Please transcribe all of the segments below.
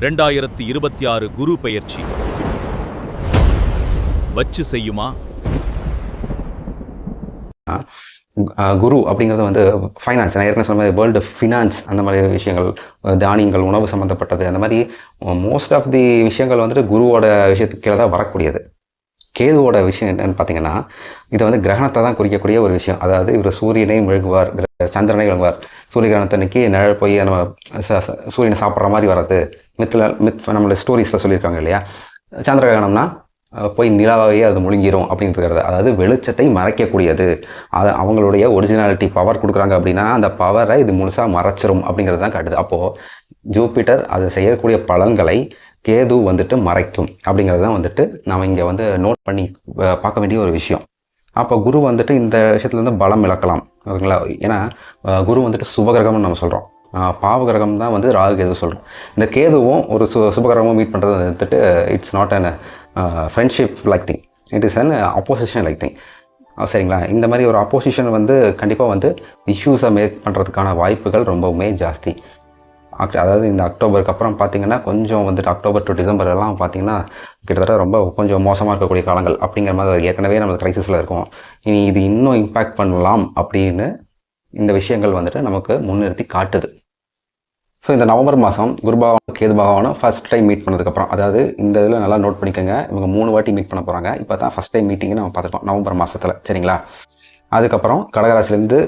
2026 குரு பெயர்ச்சி வச்சு செய்யுமா? குரு அப்படிங்கிறது வந்து ஃபைனான்ஸ், நான் ஏற்கனவே சொன்ன வேர்ல்டு ஃபினான்ஸ், அந்த மாதிரி விஷயங்கள், தானியங்கள், உணவு சம்மந்தப்பட்டது, அந்த மாதிரி மோஸ்ட் ஆஃப் தி விஷயங்கள் வந்துட்டு குருவோட விஷயத்துக்கு கீழே தான் வரக்கூடியது. கேதுவோட விஷயம் என்னென்னு பார்த்தீங்கன்னா, இது வந்து கிரகணத்தை தான் குறிக்கக்கூடிய ஒரு விஷயம். அதாவது இவர் சூரியனை விழுங்குவார், சந்திரனை விழுங்குவார். சூரிய கிரகணத்தன்னைக்கு நிழல் போய் நம்ம சூரியனை சாப்பிட்ற மாதிரி வர்றது நம்மளோட ஸ்டோரிஸில் சொல்லியிருக்காங்க இல்லையா. சந்திர கிரகணம்னா போய் நிலாவையே அது முழுங்கிரும் அப்படிங்கிறது. அதாவது வெளிச்சத்தை மறைக்கக்கூடியது. அது அவங்களுடைய ஒரிஜினாலிட்டி பவர் கொடுக்குறாங்க அப்படின்னா அந்த பவரை இது முழுசாக மறைச்சிரும் அப்படிங்கிறது தான் காட்டுது. அப்போது ஜூபிட்டர் அதை செய்யக்கூடிய பலன்களை கேது வந்துட்டு மறைக்கும் அப்படிங்கிறது தான் வந்துட்டு நம்ம இங்கே வந்து நோட் பண்ணி பார்க்க வேண்டிய ஒரு விஷயம். அப்போ குரு வந்துட்டு இந்த விஷயத்துல வந்து பலம் இழக்கலாம், ஓகேங்களா. ஏன்னா குரு வந்துட்டு சுபகிரகம்னு நம்ம சொல்கிறோம், பாவகிரகம் தான் வந்து ராகு கேது சொல்கிறோம். இந்த கேதுவும் ஒரு சுபகிரகமும் மீட் பண்ணுறது வந்துட்டு it's not an friendship like thing, it is an opposition like thing. சரிங்களா. இந்த மாதிரி ஒரு அப்போசிஷன் வந்து கண்டிப்பாக வந்து இஷ்யூஸை மேக் பண்ணுறதுக்கான வாய்ப்புகள் ரொம்பவுமே ஜாஸ்தி. அதாவது இந்த அக்டோபருக்கு அப்புறம் பார்த்திங்கன்னா கொஞ்சம் வந்துட்டு அக்டோபர் டு டிசம்பர் எல்லாம் பார்த்திங்கன்னா கிட்டத்தட்ட ரொம்ப கொஞ்சம் மோசமாக இருக்கக்கூடிய காலங்கள் அப்படிங்கிற மாதிரி ஏற்கனவே நம்ம கிரைசிஸில் இருக்கோம். இனி இது இன்னும் இம்பேக்ட் பண்ணலாம் அப்படின்னு இந்த விஷயங்கள் வந்துட்டு நமக்கு முன்னிறுத்தி காட்டுது. ஸோ இந்த நவம்பர் மாதம் குரு பகவான் கேது பகவானும் ஃபஸ்ட் டைம் மீட் பண்ணதுக்கப்புறம், அதாவது இந்த இதில் நல்லா நோட் பண்ணிக்கோங்க, இவங்க 3 வாட்டி மீட் பண்ண போகிறாங்க. இப்போ தான் ஃபஸ்ட் டைம் மீட்டிங்னு நம்ம பார்த்துட்டோம் நவம்பர் மாதத்தில், சரிங்களா. அதுக்கப்புறம் கடகராசிலேருந்து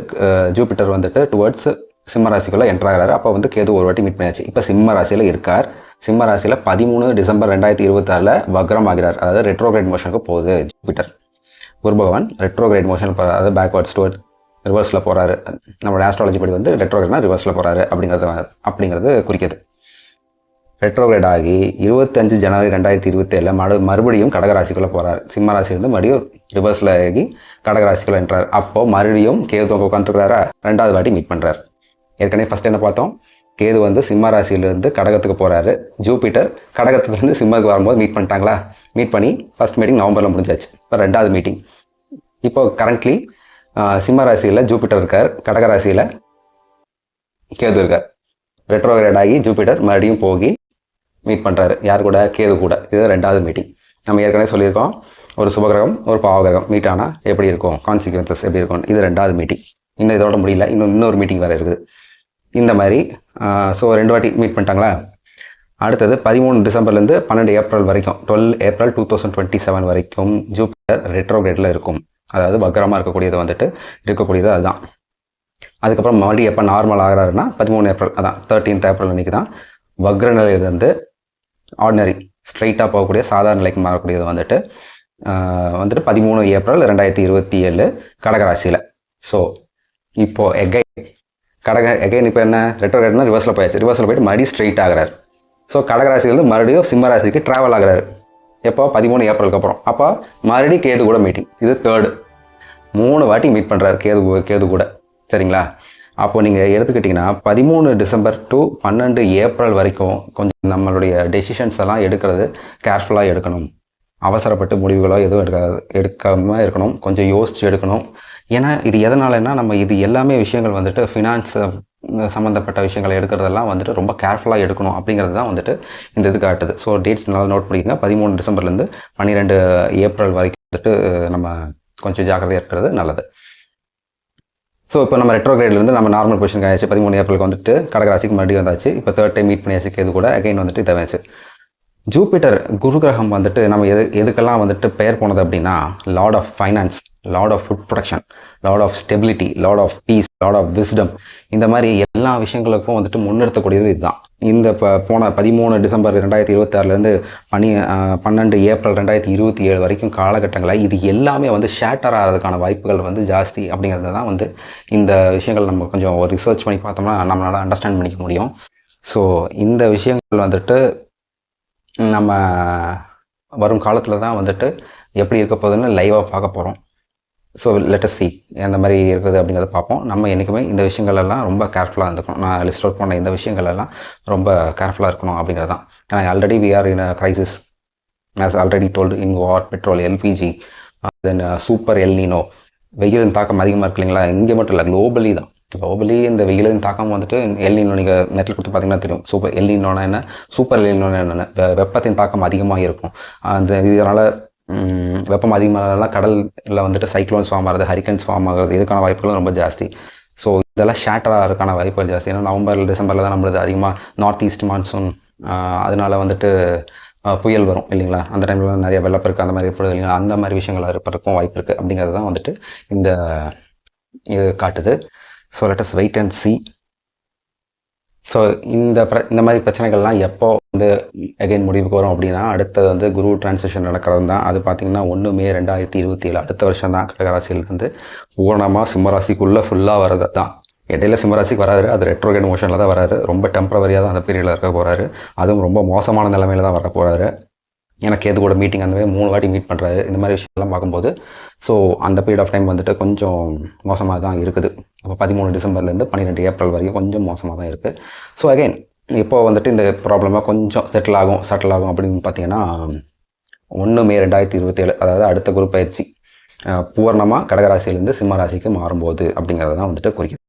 ஜூபிட்டர் வந்துட்டு டுவர்ட்ஸ் சிம்ம ராசிக்குள்ளே என்ட்ரு ஆகிறாரு. அப்போ வந்து கேது ஒரு வாட்டி மீட் பண்ணியாச்சு. இப்போ சிம்ம ராசியில் இருக்கார். சிம்ம ராசியில் 13 டிசம்பர் 2026 வக்ரம் ஆகிறார். அதாவது ரெட்ரோகிரேட் மோஷனுக்கு போகுது ஜூபிட்டர். குரு பகவான் ரெட்ரோகிரேட் மோஷன் போகிறார், அதாவது பேக்வர்ட்ஸ் டுவர்ட் ரிவர்ஸில் போகிறாரு. நம்மளோட ஆஸ்ட்ராலஜி படி வந்து ரெட்ரோகிரேட்னா ரிவர்ஸில் போகிறாரு அப்படிங்கிறது குறிக்கிது. ரெட்ரோகிரேட் ஆகி 25 ஜனவரி 2027 மறுபடியும் கடகராசிக்குள்ளே போகிறார். சிம்ம ராசியிலேருந்து மறுபடியும் ரிவர்ஸில் ஆகி கடகராசிக்குள்ளே என்ட்ரார். அப்போது மறுபடியும் கேது அங்கே உட்காந்துருக்கிறாரா, 2வது வாட்டி மீட் பண்ணுறாரு. ஏற்கனவே ஃபஸ்ட் என்ன பார்த்தோம், கேது வந்து சிம்ம ராசியிலேருந்து கடகத்துக்கு போகிறாரு. ஜூபிட்டர் கடகத்துலேருந்து சிம்மத்துக்கு வரும்போது மீட் பண்ணிட்டாங்களா. மீட் பண்ணி ஃபஸ்ட் மீட்டிங் நவம்பரில் முடிஞ்சாச்சு. இப்போ 2வது மீட்டிங். இப்போ கரண்ட்லி சிம்ம ராசியில் ஜூபிட்டர் இருக்கார், கடகராசியில் கேது இருக்கார். ரெட்ரோகிரேட் ஆகி ஜூபிட்டர் மறுபடியும் போகி மீட் பண்ணுறாரு. யார் கூட, கேது கூட. இது 2வது மீட்டிங். நம்ம ஏற்கனவே சொல்லியிருக்கோம், ஒரு சுபகிரகம் ஒரு பாவகிரகம் மீட் ஆனால் எப்படி இருக்கும், கான்சிக்வன்சஸ் எப்படி இருக்கும். இது 2வது மீட்டிங். இன்னும் இதோட முடியல, இன்னொரு மீட்டிங் வேறு இருக்குது. இந்த மாதிரி ஸோ 2 வாட்டி மீட் பண்ணிட்டாங்களா. அடுத்தது 13 டிசம்பர்லேருந்து 12 ஏப்ரல் வரைக்கும், 12 ஏப்ரல் 2027 வரைக்கும் ஜூபிட்டர் ரெட்ரோகிரேடில் இருக்கும். அதாவது வக்ரமாக இருக்கக்கூடியது வந்துட்டு இருக்கக்கூடியது அதுதான். அதுக்கப்புறம் மறுபடியும் எப்போ நார்மல் ஆகிறாருன்னா 13 ஏப்ரல், அதான் 13th ஏப்ரல் அன்றைக்கி தான் வக்ர நிலையிலிருந்து ஆர்டினரி ஸ்ட்ரைட்டாக போகக்கூடிய சாதாரண நிலைக்கு மாறக்கூடியது வந்துட்டு 13 ஏப்ரல் 2027 கடகராசியில். ஸோ இப்போது எகைன் இப்போ என்ன, ரெட்ரோகிரேட்னா ரிவர்ஸில் போயாச்சு. ரிவர்ஸில் போய்ட்டு மறுபடியும் ஸ்ட்ரைட் ஆகிறார். ஸோ கடகராசிலேருந்து மறுபடியும் சிம்ம ராசிக்கு ட்ராவல் ஆகிறாரு. எப்போ, 13 ஏப்ரலுக்கு அப்புறம். அப்போ மறுபடியும் கேது கூட மீட்டிங். இது 3rd. 3 வாட்டி மீட் பண்ணுறாரு கேது கூட, சரிங்களா. அப்போ நீங்கள் எடுத்துக்கிட்டிங்கன்னா 13 டிசம்பர் டு 12 ஏப்ரல் வரைக்கும் கொஞ்சம் நம்மளுடைய டெசிஷன்ஸ் எல்லாம் எடுக்கிறது கேர்ஃபுல்லாக எடுக்கணும். அவசரப்பட்டு முடிவுகளோ எதுவும் எடுக்காமல் இருக்கணும். கொஞ்சம் யோசித்து எடுக்கணும். ஏன்னா இது எதனாலன்னா, நம்ம இது எல்லாமே விஷயங்கள் வந்துட்டு ஃபினான்ஸ் சம்மந்தப்பட்ட விஷயங்களை எடுக்கிறதெல்லாம் வந்துட்டு ரொம்ப கேர்ஃபுல்லாக எடுக்கணும் அப்படிங்கிறது தான் வந்துட்டு இந்த இது காட்டுது. ஸோ டேட்ஸ் நல்லா நோட் பண்ணிக்கோங்க. 13 டிசம்பர்லேருந்து 12 ஏப்ரல் வரைக்கும் வந்துட்டு நம்ம கொஞ்சம் ஜாக்கிரதையாக இருக்கிறது நல்லது. ஸோ இப்போ நம்ம ரெட்ரோகிரேட்லேருந்து நம்ம நார்மல் பொசிஷனுக்கு ஆயிடுச்சு. 13 ஏப்ரலுக்கு வந்துட்டு கடகராசிக்கு மறுபடியும் வந்தாச்சு. இப்போ 3rd டைம் மீட் பண்ணியாச்சு கேது கூட. அகைன் வந்துட்டு இதை வச்சு ஜூபிட்டர் குரு கிரகம் வந்துட்டு நம்ம எதுக்கெல்லாம் வந்துட்டு பெயர் போனது அப்படின்னா, lord of finance, lord of food production, lord of stability, lord of peace, lord of wisdom, இந்த மாதிரி எல்லா விஷயங்களுக்கும் வந்துட்டு முன்னிறுத்தக்கூடியது இதுதான். இந்த போன 13 டிசம்பர் 2026 12 ஏப்ரல் 2027 வரைக்கும் காலகட்டங்களில் இது எல்லாமே வந்து ஷேட்டர் ஆகிறதுக்கான வாய்ப்புகள் வந்து ஜாஸ்தி அப்படிங்கிறது தான் வந்து இந்த விஷயங்கள் நம்ம கொஞ்சம் ரிசர்ச் பண்ணி பார்த்தோம்னா நம்மளால் அண்டர்ஸ்டாண்ட் பண்ணிக்க முடியும். ஸோ இந்த விஷயங்கள் வந்துட்டு நம்ம வரும் காலத்தில் தான் வந்துட்டு எப்படி இருக்க போகுதுன்னு லைவாக பார்க்க போகிறோம். ஸோ லெட்டஸ் சி எந்த மாதிரி இருக்குது அப்படிங்கிறத பார்ப்போம். நம்ம என்றைக்குமே இந்த விஷயங்களெல்லாம் ரொம்ப கேர்ஃபுல்லாக இருந்துக்கணும். நான் லிஸ்ட் அவுட் பண்ண இந்த விஷயங்களெல்லாம் ரொம்ப கேர்ஃபுல்லாக இருக்கணும் அப்படிங்கிறது தான். ஏன்னா already we are in a crisis, as already told, in war, petrol, LPG, then super El Nino, வெயிலின் தாக்கம் அதிகமாக இருக்கு இல்லைங்களா. இங்கே மட்டும் இல்லை, குளோபலி தான். குளோபலி இந்த வெயிலின் தாக்கம் வந்துட்டு எல்னினோ நீங்கள் நெட்டில் கொடுத்து பார்த்தீங்கன்னா தெரியும். எல்னினோனா என்ன, சூப்பர் எல்னினோனா என்னென்ன, வெப்பத்தின் தாக்கம் அதிகமாக இருக்கும். அந்த இதனால் வெப்பம் அதிகமானதுனால கடலில் வந்துட்டு சைக்ளோன்ஸ் ஃபார்ம் ஆகிறது, ஹரிக்கன்ஸ் ஃபார்ம் ஆகிறது, இதுக்கான வாய்ப்புகளும் ரொம்ப ஜாஸ்தி. ஸோ இதெல்லாம் ஷேட்டர் ஆகிறதுக்கான வாய்ப்புகள் ஜாஸ்தி. ஏன்னா நவம்பர் டிசம்பரில் தான் நம்மளுக்கு அதிகமாக நார்த் ஈஸ்ட் மான்சூன், அதனால் வந்துட்டு புயல் வரும் இல்லைங்களா. அந்த டைமில் நிறைய வெள்ளப்பெருக்கு அந்த மாதிரி ஏற்படுது இல்லைங்களா. அந்த மாதிரி விஷயங்கள் இருப்பதற்கும் வாய்ப்பு இருக்குது அப்படிங்கிறது தான் வந்துட்டு இந்த இது காட்டுது. So let us wait and see. ஸோ இந்த மாதிரி பிரச்சனைகள்லாம் எப்போ வந்து அகைன் முடிவுக்கு வரும் அப்படின்னா, அடுத்தது வந்து குரு டிரான்சிஷன் நடக்கிறது தான். அது பார்த்திங்கன்னா 1 மே 2027 அடுத்த வருஷம் தான் கடகராசியிலேருந்து பூரணமாக சிம்மராசிக்குள்ளே ஃபுல்லாக வர்றது தான். இடையில சிம்மராசிக்கு வராரு, அது ரெட்ரோகேட் மோஷனில் தான் வராரு. ரொம்ப டெம்பரவரியாக தான் அந்த பீரியடில் இருக்க போகிறாரு. அதுவும் ரொம்ப மோசமான நிலைமையில தான் வர போகிறாரு. ஏன்னா கேது கூட மீட்டிங் அந்த மாதிரி 3 வாட்டி மீட் பண்ணுறாரு. இந்த மாதிரி விஷயம்லாம் பார்க்கும்போது ஸோ அந்த பீரியட் ஆஃப் டைம் வந்துட்டு கொஞ்சம் மோசமாக தான் இருக்குது. அப்போ 13 டிசம்பர்லேருந்து 12 ஏப்ரல் வரைக்கும் கொஞ்சம் மோசமாக தான் இருக்குது. ஸோ அகைன் இப்போ வந்துட்டு இந்த ப்ராப்ளமாக கொஞ்சம் செட்டில் ஆகும் அப்படின்னு பார்த்தீங்கன்னா 1 மே 2027 அதாவது அடுத்த குரு பயிற்சி பூர்ணமாக கடகராசியிலேருந்து சிம்ம ராசிக்கு மாறும்போது அப்படிங்கிறத தான் வந்துட்டு குறிக்குது.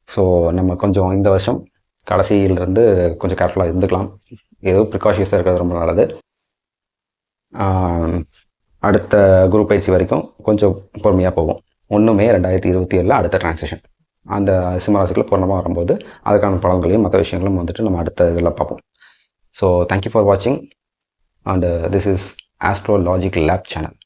ஸோ நம்ம கொஞ்சம் இந்த வருஷம் கடைசியிலிருந்து கொஞ்சம் கேர்ஃபுல்லாக இருந்துக்கலாம். ஏதோ ப்ரிகாஷியஸாக இருக்கிறது ரொம்ப நல்லது. அடுத்த குரு பயிற்சி வரைக்கும் கொஞ்சம் பொறுமையாக போகும். 1 மே 2027 அடுத்த டிரான்சிஷன் அந்த சிம்மராசிக்குள்ள பூர்ணமாக வரும்போது அதுக்கான பலன்களையும் மற்ற விஷயங்களும் வந்துட்டு நம்ம அடுத்த இதில் பார்ப்போம். ஸோ தேங்க்யூ ஃபார் வாட்சிங் and this is astrologic lab channel.